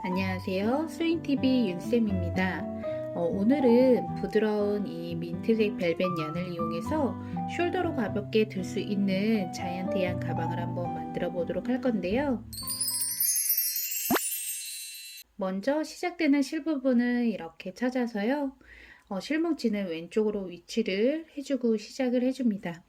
안녕하세요. 스윙TV 윤쌤입니다. 오늘은 부드러운 이 민트색 벨벳 양을 이용해서 숄더로 가볍게 들 수 있는 자이언트한 가방을 한번 만들어 보도록 할 건데요. 먼저 시작되는 실 부분을 이렇게 찾아서요. 실뭉치는 왼쪽으로 위치를 해주고 시작을 해줍니다.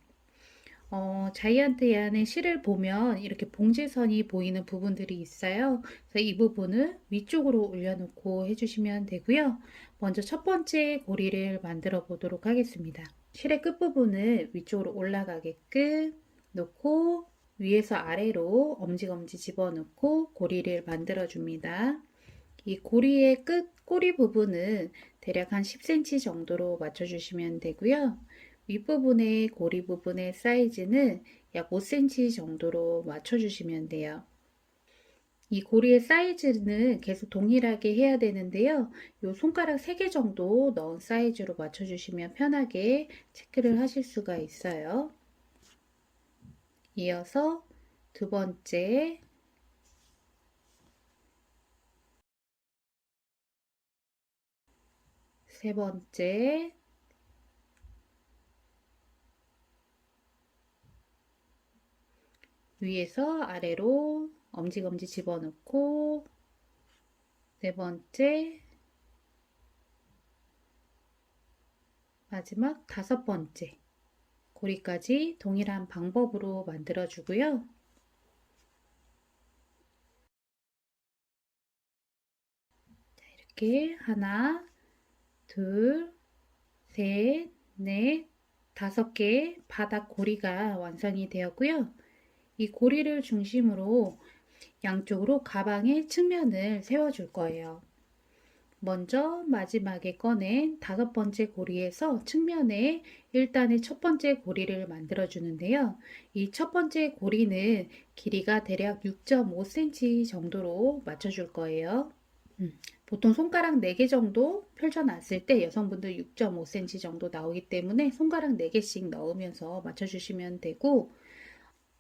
자이언트 얀의 실을 보면 이렇게 봉제선이 보이는 부분들이 있어요. 그래서 이 부분을 위쪽으로 올려놓고 해주시면 되고요. 먼저 첫 번째 고리를 만들어 보도록 하겠습니다. 실의 끝부분을 위쪽으로 올라가게끔 놓고 위에서 아래로 엄지검지 집어넣고 고리를 만들어 줍니다. 이 고리의 끝 꼬리 부분은 대략 한 10cm 정도로 맞춰주시면 되고요. 윗부분의 고리 부분의 사이즈는 약 5cm 정도로 맞춰주시면 돼요. 이 고리의 사이즈는 계속 동일하게 해야 되는데요. 요 손가락 3개 정도 넣은 사이즈로 맞춰주시면 편하게 체크를 하실 수가 있어요. 이어서 두 번째, 세 번째, 위에서 아래로 엄지검지 집어넣고 네 번째, 마지막 다섯 번째 고리까지 동일한 방법으로 만들어 주고요. 이렇게 하나, 둘, 셋, 넷, 5개 바닥 고리가 완성이 되었고요. 이 고리를 중심으로 양쪽으로 가방의 측면을 세워줄 거예요. 먼저 마지막에 꺼낸 5번째 고리에서 측면에 1단의 첫 번째 고리를 만들어 주는데요. 이 첫 번째 고리는 길이가 대략 6.5cm 정도로 맞춰 줄 거예요. 보통 손가락 4개 정도 펼쳐 놨을 때 여성분들 6.5cm 정도 나오기 때문에 손가락 4개씩 넣으면서 맞춰 주시면 되고,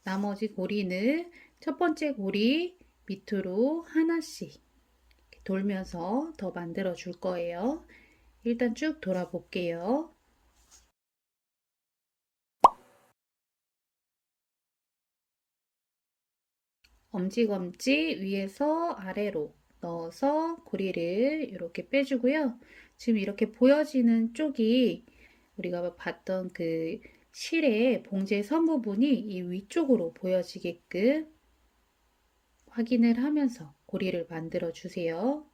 나머지 고리는 첫 번째 고리 밑으로 하나씩 돌면서 더 만들어 줄 거예요. 일단 쭉 돌아 볼게요. 엄지검지 위에서 아래로 넣어서 고리를 이렇게 빼주고요. 지금 이렇게 보여지는 쪽이 우리가 봤던 그 실의 봉제 선 부분이 이 위쪽으로 보여지게끔 확인을 하면서 고리를 만들어 주세요.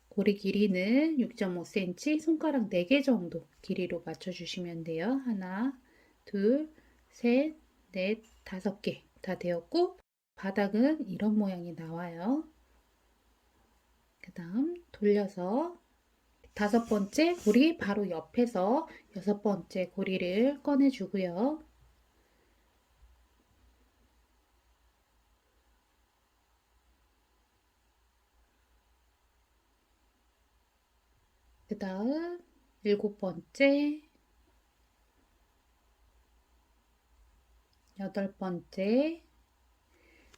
고리 길이는 6.5cm, 손가락 4개 정도 길이로 맞춰주시면 돼요. 하나, 둘, 셋, 넷, 5개 다 되었고, 바닥은 이런 모양이 나와요. 그 다음 돌려서 5번째 고리 바로 옆에서 6번째 고리를 꺼내주고요. 그 다음 7번째, 8번째,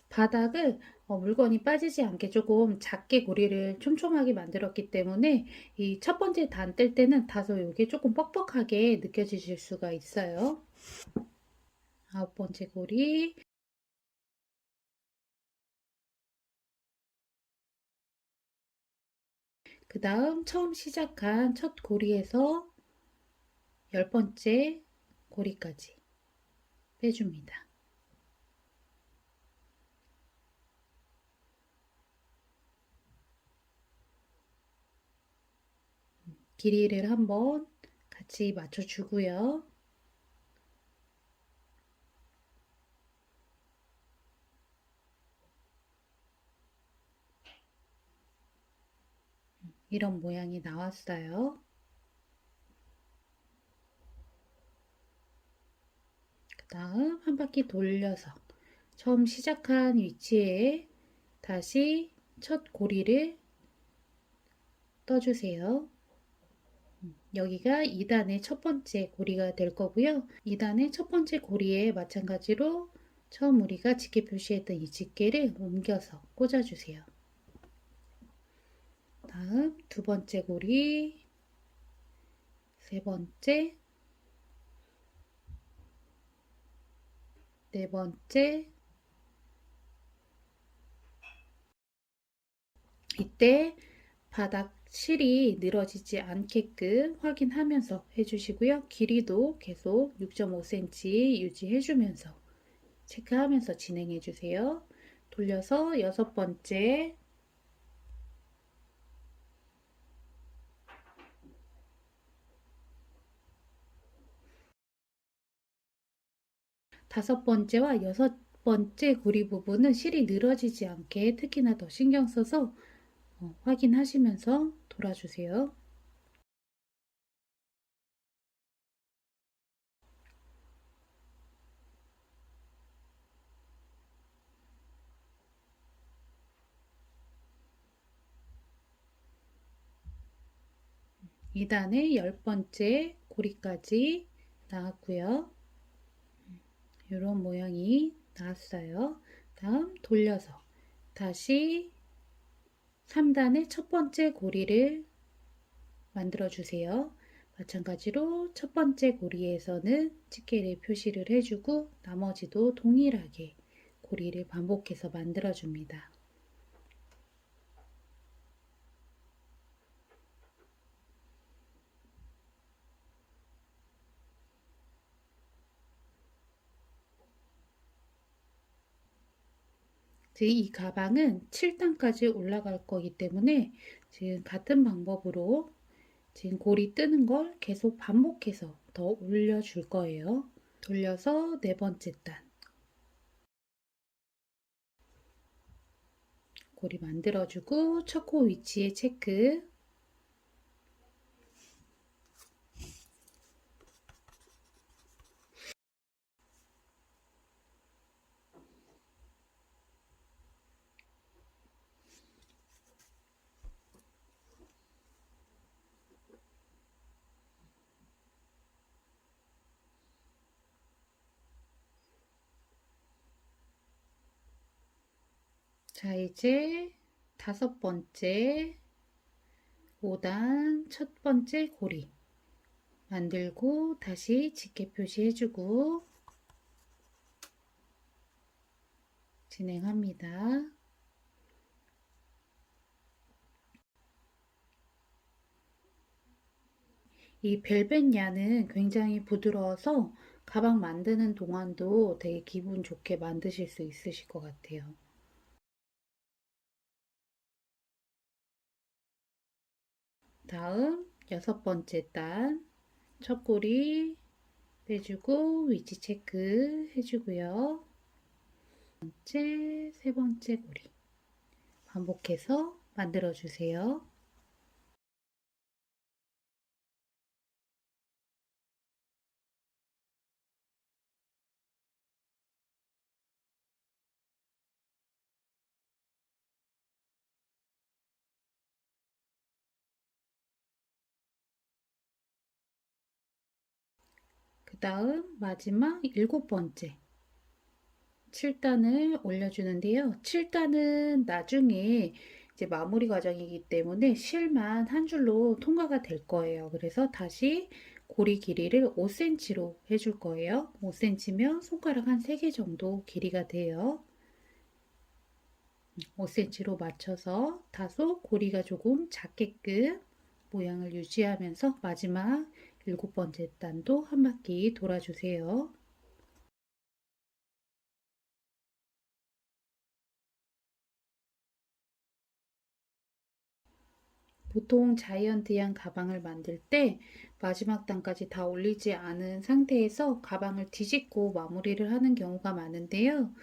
바닥을 물건이 빠지지 않게 조금 작게 고리를 촘촘하게 만들었기 때문에 이 첫 번째 단 뜰 때는 다소 이게 조금 뻑뻑하게 느껴지실 수가 있어요. 9번째 고리, 그 다음 처음 시작한 첫 고리에서 10번째 고리까지 빼줍니다. 길이를 한번 같이 맞춰주고요. 이런 모양이 나왔어요. 그 다음 한 바퀴 돌려서 처음 시작한 위치에 다시 첫 고리를 떠주세요. 여기가 2단의 첫 번째 고리가 될 거고요. 2단의 첫 번째 고리에 마찬가지로 처음 우리가 집게 표시했던 이 집게를 옮겨서 꽂아주세요. 다음 두 번째 고리, 세 번째, 네 번째, 이때 바닥 실이 늘어지지 않게끔 확인하면서 해주시고요. 길이도 계속 6.5cm 유지해주면서 체크하면서 진행해주세요. 돌려서 여섯 번째, 다섯 번째와 여섯 번째 고리 부분은 실이 늘어지지 않게 특히나 더 신경 써서 확인하시면서 돌아주세요. 2단의 열 번째 고리까지 나왔고요. 이런 모양이 나왔어요. 다음 돌려서 다시 3단의 첫 번째 고리를 만들어 주세요. 마찬가지로 첫 번째 고리에서는 집게를 표시를 해주고 나머지도 동일하게 고리를 반복해서 만들어 줍니다. 이 가방은 7단까지 올라갈 거기 때문에 지금 같은 방법으로 지금 고리 뜨는 걸 계속 반복해서 더 올려줄 거예요. 돌려서 네 번째 단 고리 만들어주고 첫 코 위치에 체크. 자, 이제 다섯 번째 5단 첫 번째 고리 만들고 다시 집게 표시해주고 진행합니다. 이 벨벳 야는 굉장히 부드러워서 가방 만드는 동안도 되게 기분 좋게 만드실 수 있으실 것 같아요. 다음 여섯 번째 단 첫 고리 빼주고 위치 체크 해주고요. 세 번째 고리 반복해서 만들어 주세요. 그 다음 마지막 일곱 번째 7단을 올려주는데요. 7단은 나중에 이제 마무리 과정이기 때문에 실만 한 줄로 통과가 될 거예요. 그래서 다시 고리 길이를 5cm로 해줄 거예요. 5cm면 손가락 한 3개 정도 길이가 돼요. 5cm로 맞춰서 다소 고리가 조금 작게끔 모양을 유지하면서 마지막 일곱 번째 단도 한 바퀴 돌아주세요. 보통 자이언트 양 가방을 만들 때 마지막 단까지 다 올리지 않은 상태에서 가방을 뒤집고 마무리를 하는 경우가 많은데요.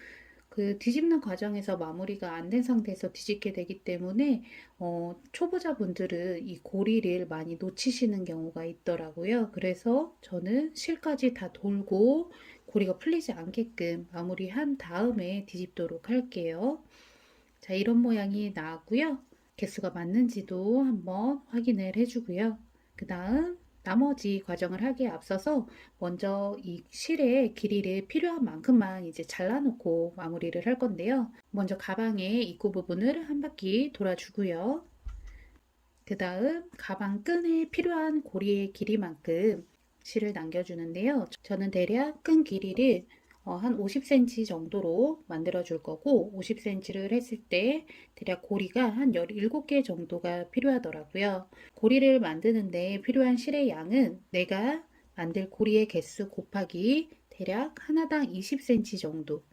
그 뒤집는 과정에서 마무리가 안 된 상태에서 뒤집게 되기 때문에 초보자분들은 이 고리를 많이 놓치시는 경우가 있더라고요. 그래서 저는 실까지 다 돌고 고리가 풀리지 않게끔 마무리한 다음에 뒤집도록 할게요. 자, 이런 모양이 나왔고요. 개수가 맞는지도 한번 확인을 해주고요. 그 다음 나머지 과정을 하기에 앞서서 먼저 이 실의 길이를 필요한 만큼만 이제 잘라놓고 마무리를 할 건데요. 먼저 가방의 입구 부분을 한 바퀴 돌아주고요. 그 다음 가방 끈에 필요한 고리의 길이만큼 실을 남겨주는데요. 저는 대략 끈 길이를 한 50cm 정도로 만들어 줄 거고 50cm를 했을 때 대략 고리가 한 17개 정도가 필요하더라고요. 고리를 만드는데 필요한 실의 양은 내가 만들 고리의 개수 곱하기 대략 하나당 20cm 정도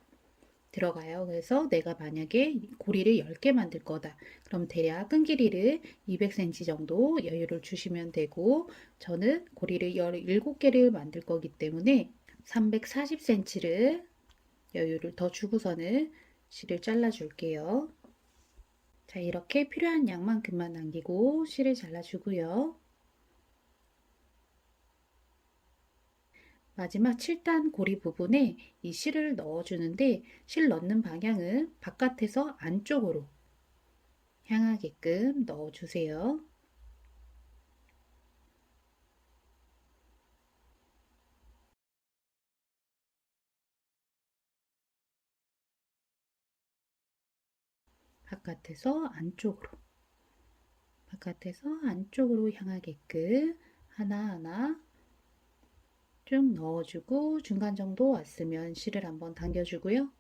들어가요. 그래서 내가 만약에 고리를 10개 만들 거다. 그럼 대략 끈 길이를 200cm 정도 여유를 주시면 되고 저는 고리를 17개를 만들 거기 때문에 340cm를 여유를 더 주고서는 실을 잘라 줄게요. 자, 이렇게 필요한 양만큼만 남기고 실을 잘라 주고요. 마지막 7단 고리 부분에 이 실을 넣어주는데 실 넣는 방향은 바깥에서 안쪽으로 향하게끔 넣어주세요. 바깥에서 안쪽으로 향하게끔 하나하나 쭉 넣어주고 중간 정도 왔으면 실을 한번 당겨주고요.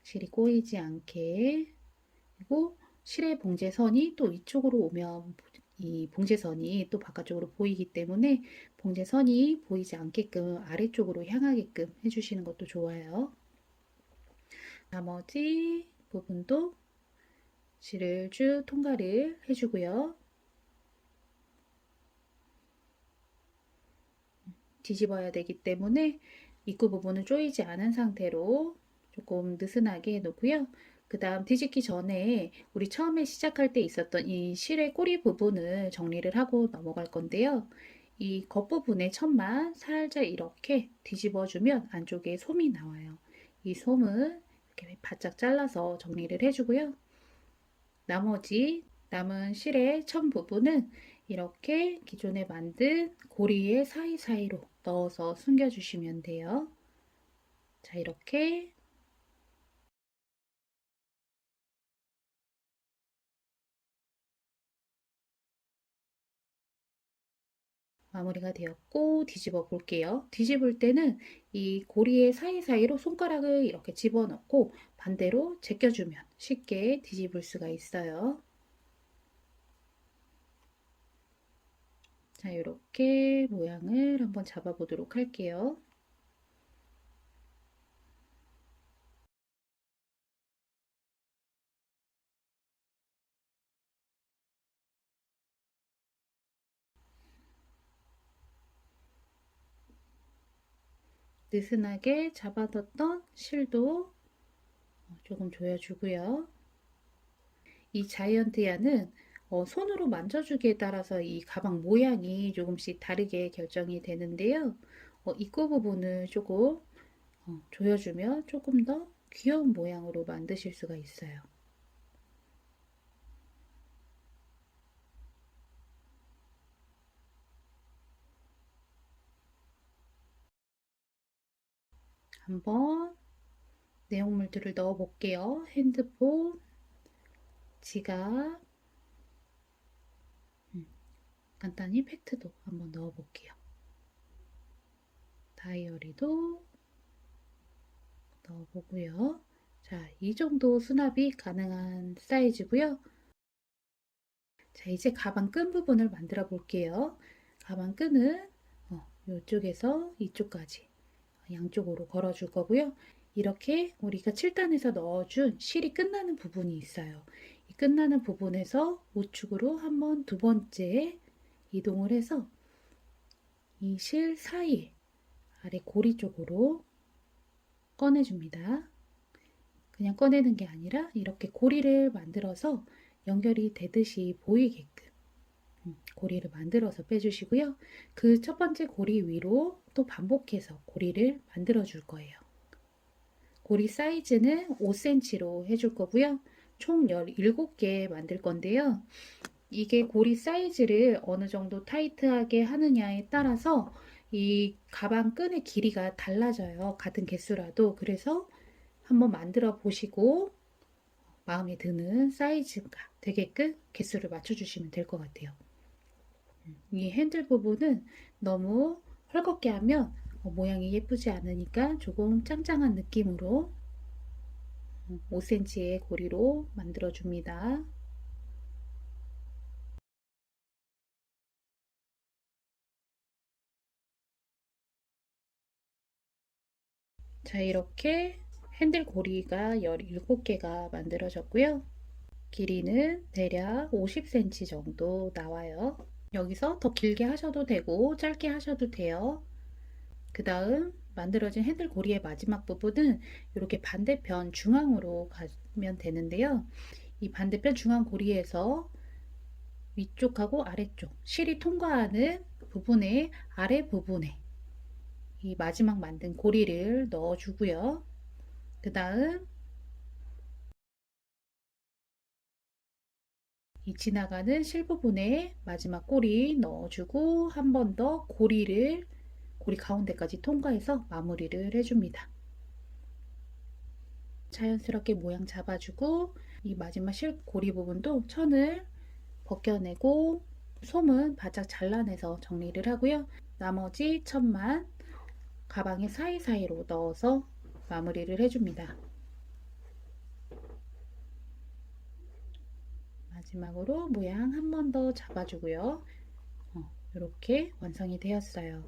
실이 꼬이지 않게 그리고 실의 봉제선이 또 위쪽으로 오면 이 봉제선이 또 바깥쪽으로 보이기 때문에 봉제선이 보이지 않게끔 아래쪽으로 향하게끔 해주시는 것도 좋아요. 나머지 부분도 실을 쭉 통과를 해주고요. 뒤집어야 되기 때문에 입구 부분은 조이지 않은 상태로 조금 느슨하게 놓고요. 그 다음 뒤집기 전에 우리 처음에 시작할 때 있었던 이 실의 꼬리 부분을 정리를 하고 넘어갈 건데요. 이 겉부분의 천만 살짝 이렇게 뒤집어 주면 안쪽에 솜이 나와요. 이 솜을 이렇게 바짝 잘라서 정리를 해주고요. 나머지 남은 실의 천 부분은 이렇게 기존에 만든 고리의 사이사이로 넣어서 숨겨주시면 돼요. 자, 이렇게 마무리가 되었고 뒤집어 볼게요. 뒤집을 때는 이 고리의 사이사이로 손가락을 이렇게 집어넣고 반대로 제껴주면 쉽게 뒤집을 수가 있어요. 자, 이렇게 모양을 한번 잡아보도록 할게요. 느슨하게 잡아뒀던 실도 조금 조여주고요. 이 자이언트 야는 손으로 만져주기에 따라서 이 가방 모양이 조금씩 다르게 결정이 되는데요. 입구 부분을 조금 조여주면 조금 더 귀여운 모양으로 만드실 수가 있어요. 한번 내용물들을 넣어 볼게요. 핸드폰, 지갑, 간단히 팩트도 한번 넣어 볼게요. 다이어리도 넣어보고요. 자, 이 정도 수납이 가능한 사이즈고요. 자, 이제 가방 끈 부분을 만들어 볼게요. 가방 끈은 이쪽에서 이쪽까지 양쪽으로 걸어 줄 거고요. 이렇게 우리가 7단에서 넣어준 실이 끝나는 부분이 있어요. 이 끝나는 부분에서 우측으로 한번 두 번째 이동을 해서 이 실 사이에 아래 고리 쪽으로 꺼내줍니다. 그냥 꺼내는 게 아니라 이렇게 고리를 만들어서 연결이 되듯이 보이게끔 고리를 만들어서 빼주시고요. 그 첫 번째 고리 위로 또 반복해서 고리를 만들어 줄 거예요. 고리 사이즈는 5cm로 해줄 거고요. 총 17개 만들 건데요. 이게 고리 사이즈를 어느 정도 타이트하게 하느냐에 따라서 이 가방 끈의 길이가 달라져요. 같은 개수라도. 그래서 한번 만들어 보시고 마음에 드는 사이즈가 되게끔 개수를 맞춰주시면 될 것 같아요. 이 핸들 부분은 너무 헐겁게 하면 모양이 예쁘지 않으니까 조금 짱짱한 느낌으로 5cm의 고리로 만들어 줍니다. 자, 이렇게 핸들 고리가 17개가 만들어졌고요. 길이는 대략 50cm 정도 나와요. 여기서 더 길게 하셔도 되고 짧게 하셔도 돼요. 그 다음 만들어진 핸들 고리의 마지막 부분은 이렇게 반대편 중앙으로 가면 되는데요. 이 반대편 중앙 고리에서 위쪽하고 아래쪽 실이 통과하는 부분의 아래 부분에 이 마지막 만든 고리를 넣어 주고요. 그 다음 이 지나가는 실 부분에 마지막 고리 넣어주고 한 번 더 고리 가운데까지 통과해서 마무리를 해줍니다. 자연스럽게 모양 잡아주고 이 마지막 실 고리 부분도 천을 벗겨내고 솜은 바짝 잘라내서 정리를 하고요. 나머지 천만 가방의 사이사이로 넣어서 마무리를 해줍니다. 마지막으로 모양 한 번 더 잡아주고요. 이렇게 완성이 되었어요.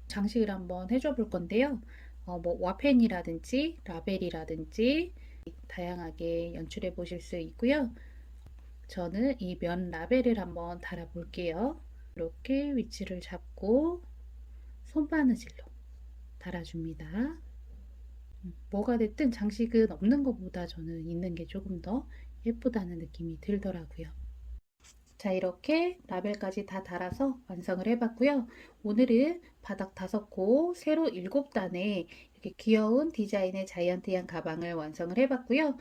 장식을 한번 해줘 볼 건데요. 뭐 와펜이라든지 라벨이라든지 다양하게 연출해 보실 수 있고요. 저는 이 면 라벨을 한번 달아 볼게요. 이렇게 위치를 잡고 손바느질로 달아줍니다. 뭐가 됐든 장식은 없는 것보다 저는 있는 게 조금 더 예쁘다는 느낌이 들더라고요. 자, 이렇게 라벨까지 다 달아서 완성을 해봤고요. 오늘은 바닥 5코, 세로 7단의 이렇게 귀여운 디자인의 자이언티한 가방을 완성을 해봤고요.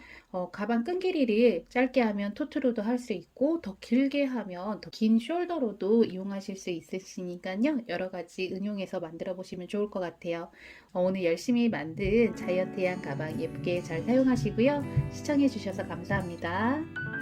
가방 끈 길이를 짧게 하면 토트로도 할 수 있고 더 길게 하면 더 긴 숄더로도 이용하실 수 있으시니까요. 여러 가지 응용해서 만들어 보시면 좋을 것 같아요. 오늘 열심히 만든 자이언티한 가방 예쁘게 잘 사용하시고요. 시청해 주셔서 감사합니다.